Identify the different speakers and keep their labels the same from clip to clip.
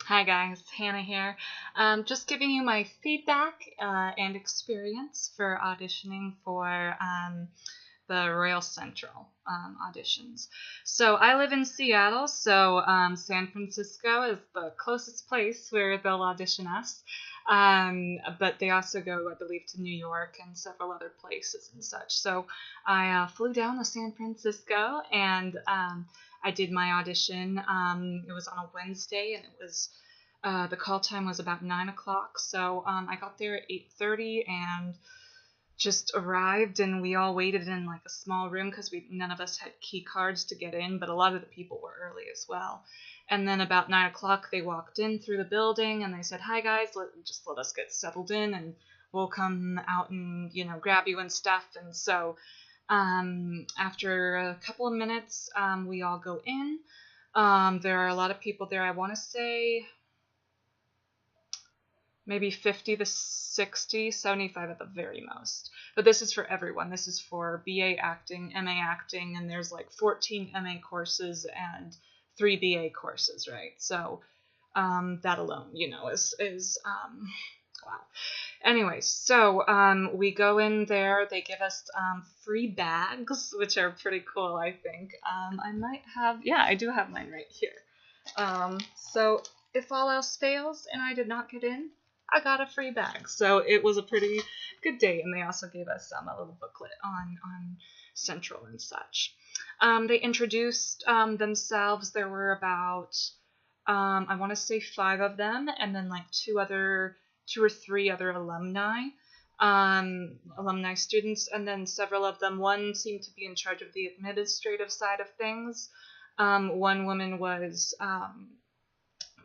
Speaker 1: Hi guys, Hannah here. Just giving you my feedback and experience for auditioning for the Royal Central auditions. So I live in Seattle, so San Francisco is the closest place where they'll audition us. But they also go, I believe, to New York and several other places and such. So I flew down to San Francisco and I did my audition. It was on a Wednesday, and it was the call time was about 9 o'clock. So I got there at 8:30 and just arrived, and we all waited in like a small room because we none of us had key cards to get in, but a lot of the people were early as well. And then about 9 o'clock, they walked in through the building and they said, "Hi guys, just let us get settled in, and we'll come out and grab you and stuff." And so after a couple of minutes, we all go in. There are a lot of people there. I want to say maybe 50 to 60, 75 at the very most. But this is for everyone. This is for BA acting, MA acting, and there's like 14 MA courses and 3 BA courses, right? So that alone, is wow. Anyway, so we go in there. They give us free bags, which are pretty cool, I think. I might have, yeah, I do have mine right here. So if all else fails and I did not get in, I got a free bag. So it was a pretty good day, and they also gave us a little booklet on Central and such. They introduced themselves. There were about I want to say 5 of them, and then like 2 or 3 other alumni students, and then several of them. One seemed to be in charge of the administrative side of things. One woman was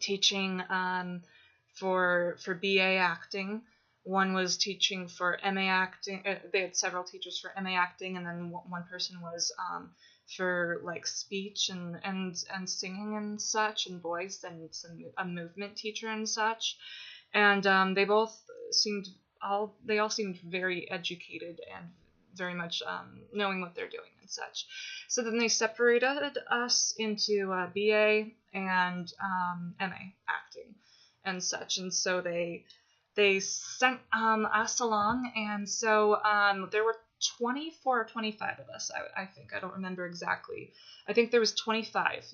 Speaker 1: teaching for BA acting. One was teaching for MA acting. They had several teachers for MA acting, and then one person was for like speech and singing and such, and voice, and a movement teacher and such. And they all seemed very educated and very much knowing what they're doing and such. So then they separated us into BA and MA acting and such, and so they sent us along, and so there were 24 or 25 of us, I think. I don't remember exactly. I think there was 25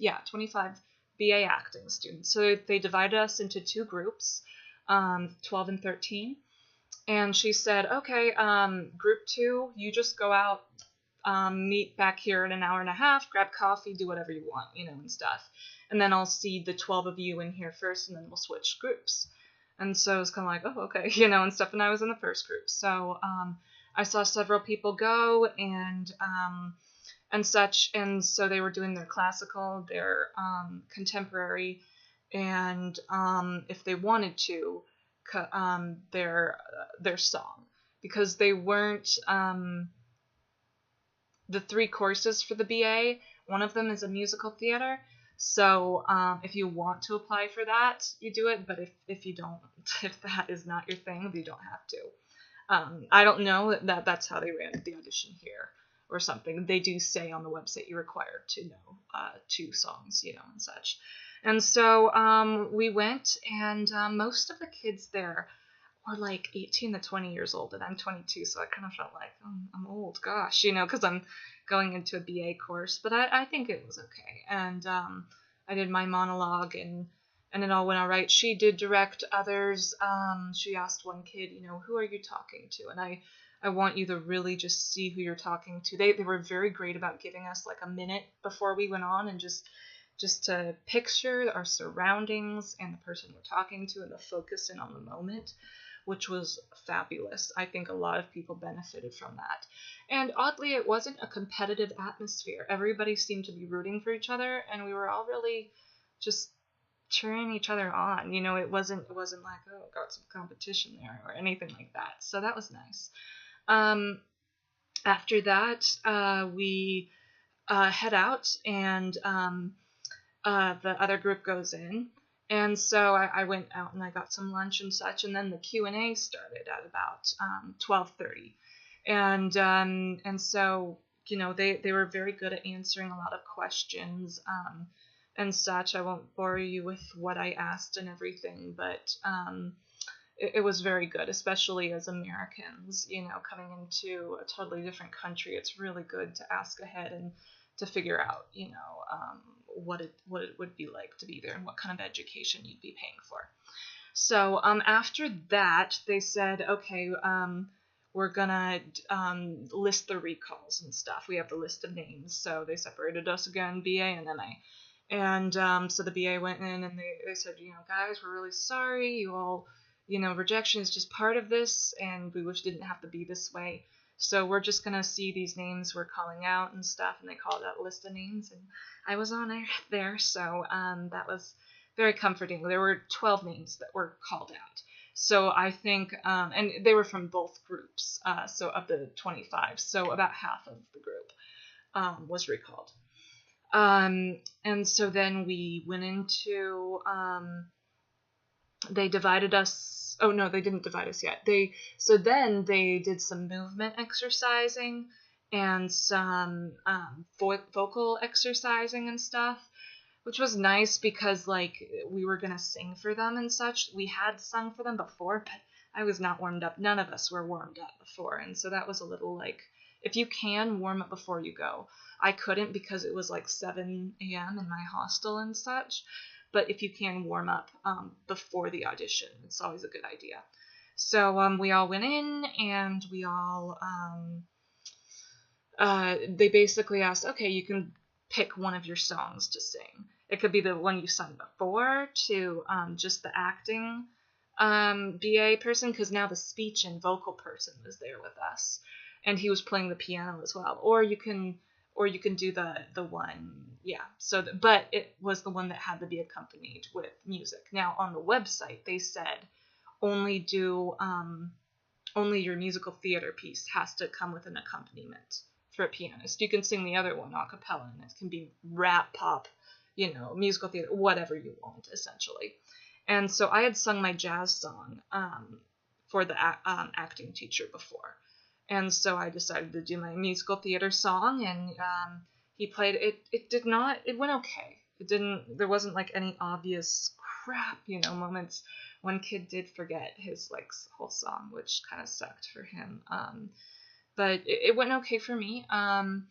Speaker 1: BA acting students. So they divided us into 2 groups, 12 and 13, and she said, okay, group 2, you just go out, meet back here in an hour and a half, grab coffee, do whatever you want, and stuff. And then I'll see the 12 of you in here first, and then we'll switch groups. And so I was kind of like, oh, okay, and stuff. And I was in the first group. So I saw several people go and such. And so they were doing their classical, their contemporary, and if they wanted to, their song. Because they weren't the 3 courses for the BA. One of them is a musical theater. So if you want to apply for that, you do it. But if you don't, if that is not your thing, you don't have to. I don't know that's how they ran the audition here or something. They do say on the website you're required to know 2 songs, and such. And so we went, and most of the kids there were like 18 to 20 years old, and I'm 22, so I kind of felt like, oh, I'm old, gosh, because I'm going into a BA course, but I think it was okay. And I did my monologue, and it all went all right. She did direct others. She asked one kid, who are you talking to? And I want you to really just see who you're talking to. They were very great about giving us like a minute before we went on, and just to picture our surroundings and the person we're talking to, and to focus in on the moment, which was fabulous. I think a lot of people benefited from that. And oddly, it wasn't a competitive atmosphere. Everybody seemed to be rooting for each other, and we were all really just cheering each other on. It wasn't like, oh, got some competition there or anything like that. So that was nice. After that, we head out, and the other group goes in. And so I went out and I got some lunch and such, and then the Q&A started at about 12:30. And so, they were very good at answering a lot of questions. and such. I won't bore you with what I asked and everything, but it was very good, especially as Americans, coming into a totally different country. It's really good to ask ahead and to figure out, what it would be like to be there and what kind of education you'd be paying for. So after that, they said, okay, we're gonna list the recalls and stuff. We have the list of names. So they separated us again, BA and MA. And so the BA went in and they said, guys, we're really sorry. You all, rejection is just part of this, and we wish it didn't have to be this way. So we're just going to see these names we're calling out and stuff, and they called out a list of names, and I was on there, so that was very comforting. There were 12 names that were called out. So I think, and they were from both groups, so of the 25, so about half of the group was recalled. And so then we went into, they divided us. Oh no, they didn't divide us yet. Then they did some movement exercising and some vocal exercising and stuff, which was nice because we were gonna sing for them and such. We had sung for them before, but I was not warmed up. None of us were warmed up before, and so that was a little if you can warm up before you go. I couldn't because it was 7 a.m. in my hostel and such. But if you can warm up before the audition, it's always a good idea. So we all went in, and we all, they basically asked, okay, you can pick one of your songs to sing. It could be the one you sung before to just the acting BA person, because now the speech and vocal person was there with us, and he was playing the piano as well. Or you can do the one, yeah. So, but it was the one that had to be accompanied with music. Now on the website they said only your musical theater piece has to come with an accompaniment for a pianist. You can sing the other one a cappella, and it can be rap, pop, musical theater, whatever you want essentially. And so I had sung my jazz song for the acting teacher before. And so I decided to do my musical theater song, and he played it. It went okay. There wasn't any obvious crap, moments. One kid did forget his whole song, which kind of sucked for him. But it went okay for me. I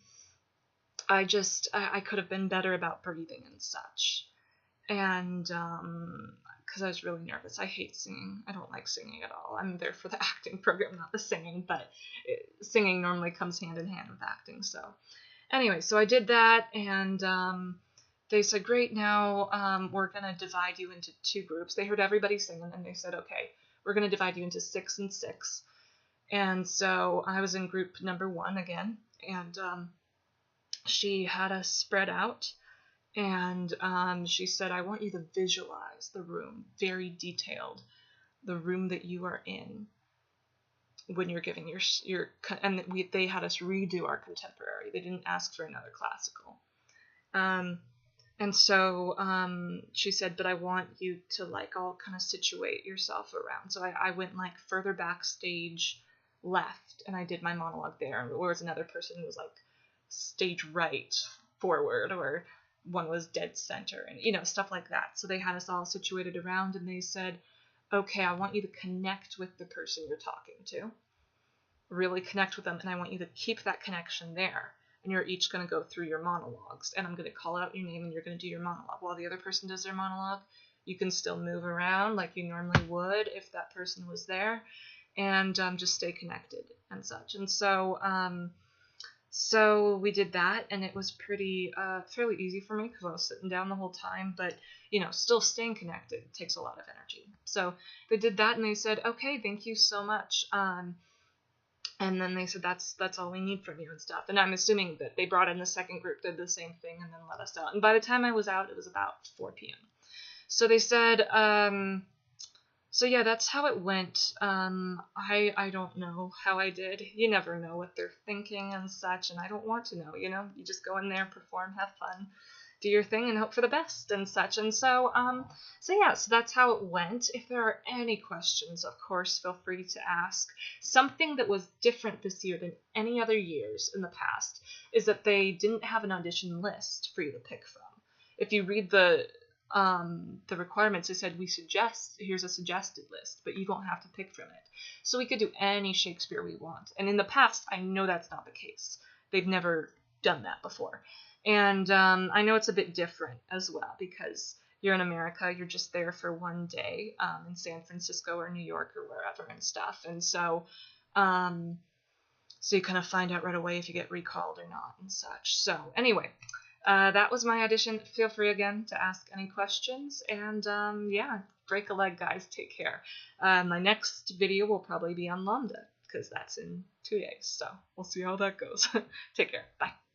Speaker 1: could have been better about breathing and such. And because I was really nervous. I hate singing. I don't like singing at all. I'm there for the acting program, not the singing, but singing normally comes hand in hand with acting. So anyway, so I did that, and they said, great, now we're going to divide you into 2 groups. They heard everybody singing, and they said, okay, we're going to divide you into 6 and 6. And so I was in group number 1 again, and she had us spread out. And she said, I want you to visualize the room, very detailed, the room that you are in when you're giving your and they had us redo our contemporary. They didn't ask for another classical. And so she said, but I want you to all kind of situate yourself around. So I went further backstage left, and I did my monologue there. Whereas another person was stage right forward, or one was dead center, and stuff like that. So they had us all situated around, and they said, okay, I want you to connect with the person you're talking to, really connect with them, and I want you to keep that connection there, and you're each going to go through your monologues, and I'm going to call out your name, and you're going to do your monologue. While the other person does their monologue, you can still move around like you normally would if that person was there, and just stay connected and such. And so we did that, and it was pretty fairly easy for me because I was sitting down the whole time, but still staying connected takes a lot of energy. So they did that, and they said, okay, thank you so much. And then they said, that's all we need from you and stuff. And I'm assuming that they brought in the second group, did the same thing, and then let us out. And by the time I was out, it was about 4 p.m. So they said, so yeah, that's how it went. I don't know how I did. You never know what they're thinking and such, and I don't want to know, You just go in there, perform, have fun, do your thing, and hope for the best and such. And so yeah, so that's how it went. If there are any questions, of course, feel free to ask. Something that was different this year than any other years in the past is that they didn't have an audition list for you to pick from. if you read the requirements, they said here's a suggested list, but you don't have to pick from it. So we could do any Shakespeare we want. And in the past, I know that's not the case. They've never done that before. And I know it's a bit different as well, because you're in America, you're just there for one day in San Francisco or New York or wherever and stuff. And so you kind of find out right away if you get recalled or not and such. So anyway, that was my audition. Feel free again to ask any questions. And yeah, break a leg, guys. Take care. My next video will probably be on Lambda, because that's in 2 days. So we'll see how that goes. Take care. Bye.